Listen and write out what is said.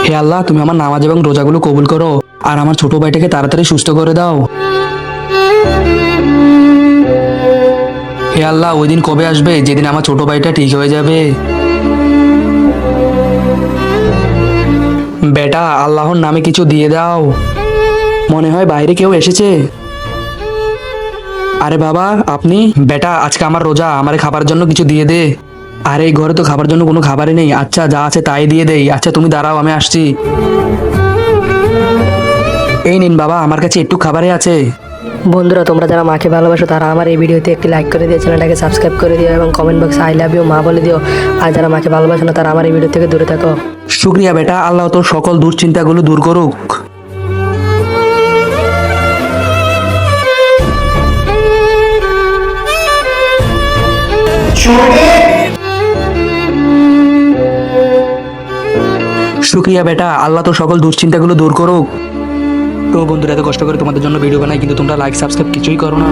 হে আল্লাহ, তুমি আমার নামাজ এবং রোজাগুলো কবুল করো আর আমার ছোট ভাইটাকে তাড়াতাড়ি সুস্থ করে দাও। হে আল্লাহ, ওই দিন কবে আসবে যেদিন আমার ছোট ভাইটা ঠিক হয়ে যাবে? বেটা, আল্লাহর নামে কিছু দিয়ে দাও। মনে হয় বাইরে কেউ এসেছে। আরে বাবা, আপনি? বেটা, আজকে আমার রোজা, আমারে খাবার জন্য কিছু দিয়ে দে। আরে এই ঘরে তো খাবার জন্য কোনো খাবারই নেই। আচ্ছা, যা আছে তাই দিয়ে দেই। আচ্ছা তুমি দাঁড়াও, আমি আসছি। এই নিন বাবা, আমার কাছে একটু খাবারই আছে। বন্ধুরা, তোমরা যারা মাকে ভালোবাসো তারা আমার এই ভিডিওতে একটি লাইক করে দিও, চ্যানেলটাকে সাবস্ক্রাইব করে দিও এবং কমেন্ট বক্সে আই লাভ ইউ মা বলে দিও। আর যারা মাকে ভালোবাসো না তারা আমার এই ভিডিও থেকে দূরে থাকো। শুক্রিয়া বেটা, আল্লাহ তোর সকল দুশ্চিন্তাগুলো দূর করুক। শুক্রিয়া বেটা, আল্লাহ তোর সকল দুশ্চিন্তাগুলো দূর করুক। তো বন্ধুরা, এত কষ্ট করে তোমাদের জন্য ভিডিও বানাই কিন্তু তোমরা লাইক সাবস্ক্রাইব কিছুই করো না।